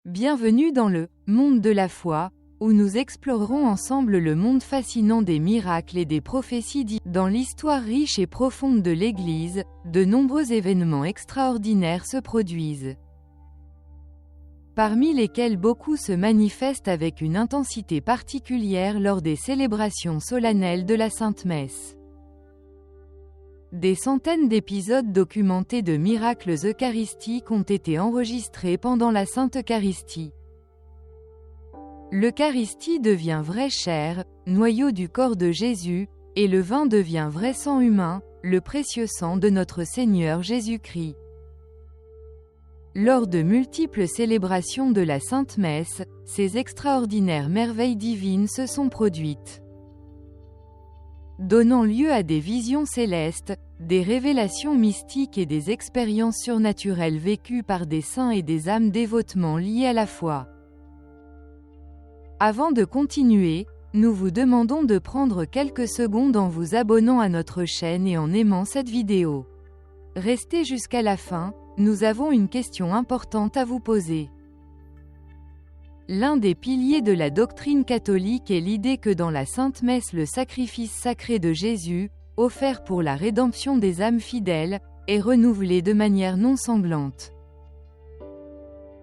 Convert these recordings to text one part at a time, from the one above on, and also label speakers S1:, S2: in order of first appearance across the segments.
S1: Bienvenue dans le « monde de la foi », où nous explorerons ensemble le monde fascinant des miracles et des prophéties divines. Dans l'histoire riche et profonde de l'Église, de nombreux événements extraordinaires se produisent, parmi lesquels beaucoup se manifestent avec une intensité particulière lors des célébrations solennelles de la Sainte Messe. Des centaines d'épisodes documentés de miracles eucharistiques ont été enregistrés pendant la Sainte Eucharistie. L'Eucharistie devient vraie chair, noyau du corps de Jésus, et le vin devient vrai sang humain, le précieux sang de notre Seigneur Jésus-Christ. Lors de multiples célébrations de la Sainte Messe, ces extraordinaires merveilles divines se sont produites, donnant lieu à des visions célestes, des révélations mystiques et des expériences surnaturelles vécues par des saints et des âmes dévotement liées à la foi. Avant de continuer, nous vous demandons de prendre quelques secondes en vous abonnant à notre chaîne et en aimant cette vidéo. Restez jusqu'à la fin, nous avons une question importante à vous poser. L'un des piliers de la doctrine catholique est l'idée que dans la Sainte Messe le sacrifice sacré de Jésus, offert pour la rédemption des âmes fidèles, est renouvelé de manière non sanglante.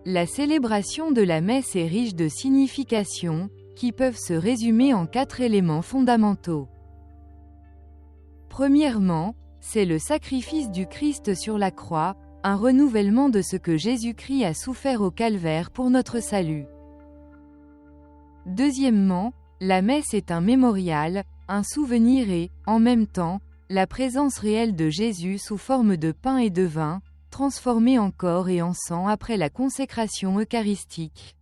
S1: La célébration de la messe est riche de significations, qui peuvent se résumer en 4 éléments fondamentaux. Premièrement, c'est le sacrifice du Christ sur la croix, un renouvellement de ce que Jésus-Christ a souffert au calvaire pour notre salut. Deuxièmement, la messe est un mémorial, un souvenir et, en même temps, la présence réelle de Jésus sous forme de pain et de vin, transformés en corps et en sang après la consécration eucharistique.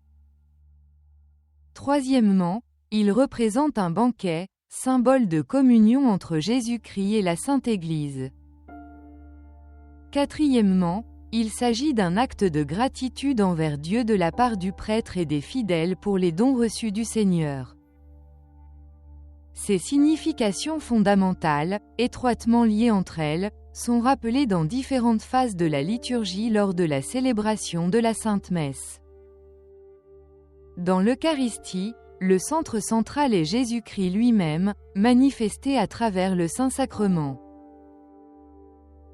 S1: Troisièmement, il représente un banquet, symbole de communion entre Jésus-Christ et la Sainte Église. Quatrièmement, il s'agit d'un acte de gratitude envers Dieu de la part du prêtre et des fidèles pour les dons reçus du Seigneur. Ces significations fondamentales, étroitement liées entre elles, sont rappelées dans différentes phases de la liturgie lors de la célébration de la Sainte Messe. Dans l'Eucharistie, le centre central est Jésus-Christ lui-même, manifesté à travers le Saint-Sacrement.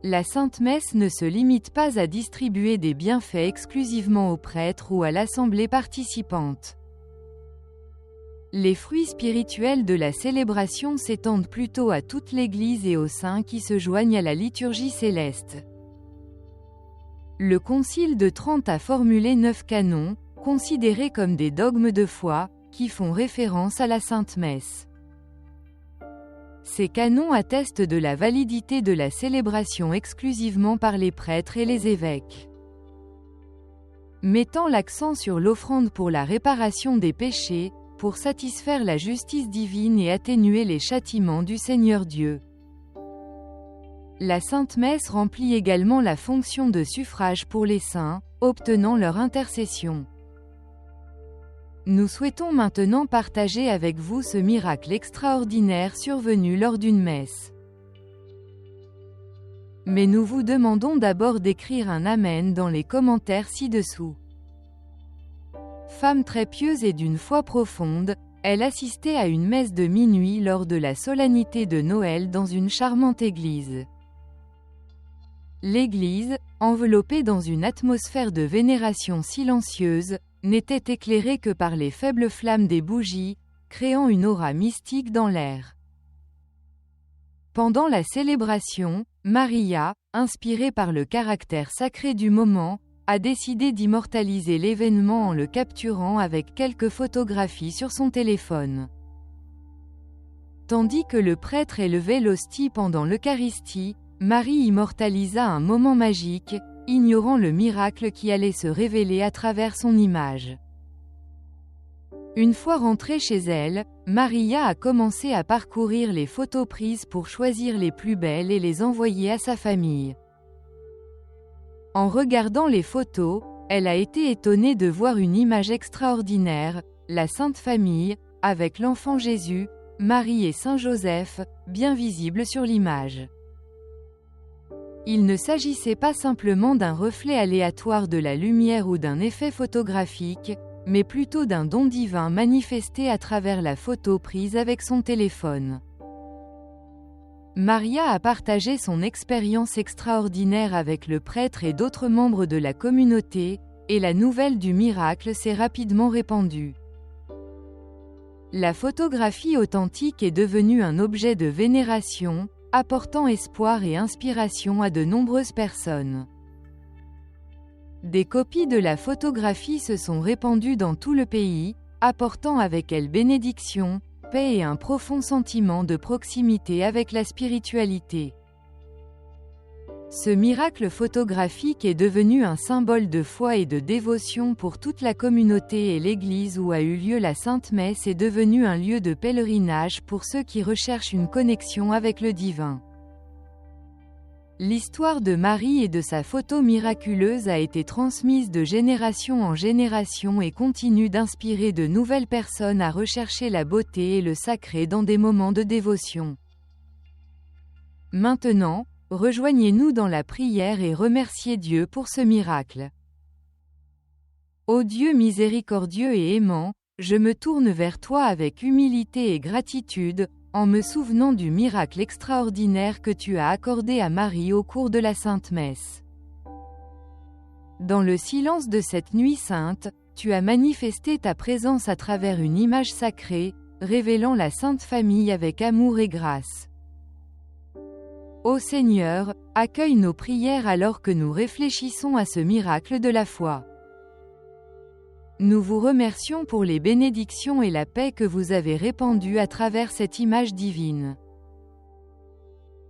S1: La Sainte Messe ne se limite pas à distribuer des bienfaits exclusivement aux prêtres ou à l'assemblée participante. Les fruits spirituels de la célébration s'étendent plutôt à toute l'Église et aux saints qui se joignent à la liturgie céleste. Le Concile de Trente a formulé 9 canons, considérés comme des dogmes de foi, qui font référence à la Sainte Messe. Ces canons attestent de la validité de la célébration exclusivement par les prêtres et les évêques. Mettant l'accent sur l'offrande pour la réparation des péchés, pour satisfaire la justice divine et atténuer les châtiments du Seigneur Dieu. La Sainte Messe remplit également la fonction de suffrage pour les saints, obtenant leur intercession. Nous souhaitons maintenant partager avec vous ce miracle extraordinaire survenu lors d'une messe. Mais nous vous demandons d'abord d'écrire un Amen dans les commentaires ci-dessous. Femme très pieuse et d'une foi profonde, elle assistait à une messe de minuit lors de la solennité de Noël dans une charmante église. L'église, enveloppée dans une atmosphère de vénération silencieuse, n'était éclairée que par les faibles flammes des bougies, créant une aura mystique dans l'air. Pendant la célébration, Maria, inspirée par le caractère sacré du moment, a décidé d'immortaliser l'événement en le capturant avec quelques photographies sur son téléphone. Tandis que le prêtre élevait l'hostie pendant l'Eucharistie, Marie immortalisa un moment magique, ignorant le miracle qui allait se révéler à travers son image. Une fois rentrée chez elle, Maria a commencé à parcourir les photos prises pour choisir les plus belles et les envoyer à sa famille. En regardant les photos, elle a été étonnée de voir une image extraordinaire, la Sainte Famille, avec l'enfant Jésus, Marie et Saint Joseph, bien visibles sur l'image. Il ne s'agissait pas simplement d'un reflet aléatoire de la lumière ou d'un effet photographique, mais plutôt d'un don divin manifesté à travers la photo prise avec son téléphone. Maria a partagé son expérience extraordinaire avec le prêtre et d'autres membres de la communauté, et la nouvelle du miracle s'est rapidement répandue. La photographie authentique est devenue un objet de vénération, apportant espoir et inspiration à de nombreuses personnes. Des copies de la photographie se sont répandues dans tout le pays, apportant avec elles bénédiction, paix et un profond sentiment de proximité avec la spiritualité. Ce miracle photographique est devenu un symbole de foi et de dévotion pour toute la communauté et l'église où a eu lieu la Sainte Messe est devenu un lieu de pèlerinage pour ceux qui recherchent une connexion avec le divin. L'histoire de Marie et de sa photo miraculeuse a été transmise de génération en génération et continue d'inspirer de nouvelles personnes à rechercher la beauté et le sacré dans des moments de dévotion. Maintenant, rejoignez-nous dans la prière et remerciez Dieu pour ce miracle. Ô Dieu miséricordieux et aimant, je me tourne vers toi avec humilité et gratitude, en me souvenant du miracle extraordinaire que tu as accordé à Marie au cours de la Sainte Messe. Dans le silence de cette nuit sainte, tu as manifesté ta présence à travers une image sacrée, révélant la Sainte Famille avec amour et grâce. Ô Seigneur, accueille nos prières alors que nous réfléchissons à ce miracle de la foi. Nous vous remercions pour les bénédictions et la paix que vous avez répandues à travers cette image divine.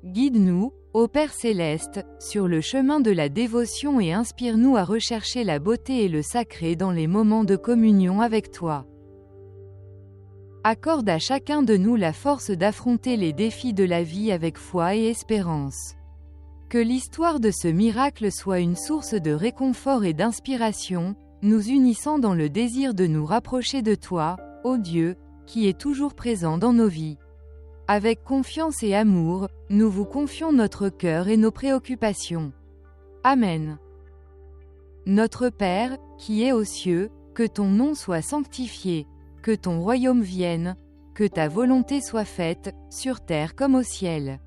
S1: Guide-nous, ô Père céleste, sur le chemin de la dévotion et inspire-nous à rechercher la beauté et le sacré dans les moments de communion avec toi. Accorde à chacun de nous la force d'affronter les défis de la vie avec foi et espérance. Que l'histoire de ce miracle soit une source de réconfort et d'inspiration, nous unissant dans le désir de nous rapprocher de toi, ô Dieu, qui est toujours présent dans nos vies. Avec confiance et amour, nous vous confions notre cœur et nos préoccupations. Amen. Notre Père, qui es aux cieux, que ton nom soit sanctifié, que ton royaume vienne, que ta volonté soit faite, sur terre comme au ciel.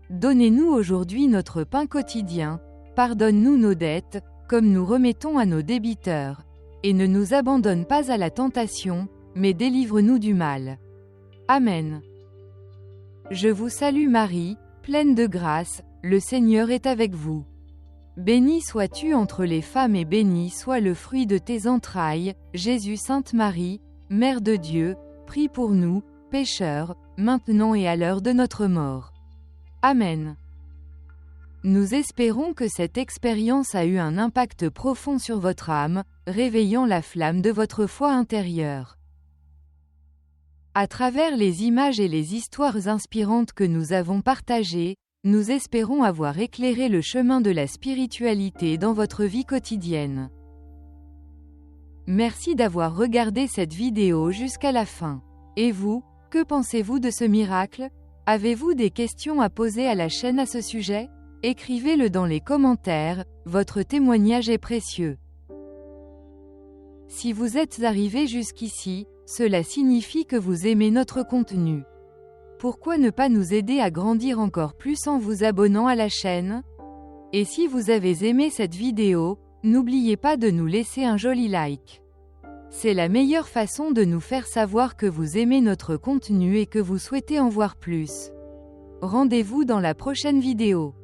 S1: Donnez-nous aujourd'hui notre pain quotidien, pardonne-nous nos dettes, comme nous remettons à nos débiteurs. Et ne nous abandonne pas à la tentation, mais délivre-nous du mal. Amen. Je vous salue Marie, pleine de grâce, le Seigneur est avec vous. Bénie sois-tu entre les femmes et béni soit le fruit de tes entrailles, Jésus. Sainte Marie, Mère de Dieu, prie pour nous, pécheurs, maintenant et à l'heure de notre mort. Amen. Nous espérons que cette expérience a eu un impact profond sur votre âme, réveillant la flamme de votre foi intérieure. À travers les images et les histoires inspirantes que nous avons partagées, nous espérons avoir éclairé le chemin de la spiritualité dans votre vie quotidienne. Merci d'avoir regardé cette vidéo jusqu'à la fin. Et vous, que pensez-vous de ce miracle? Avez-vous des questions à poser à la chaîne à ce sujet? Écrivez-le dans les commentaires, votre témoignage est précieux. Si vous êtes arrivé jusqu'ici, cela signifie que vous aimez notre contenu. Pourquoi ne pas nous aider à grandir encore plus en vous abonnant à la chaîne? Et si vous avez aimé cette vidéo, n'oubliez pas de nous laisser un joli like. C'est la meilleure façon de nous faire savoir que vous aimez notre contenu et que vous souhaitez en voir plus. Rendez-vous dans la prochaine vidéo.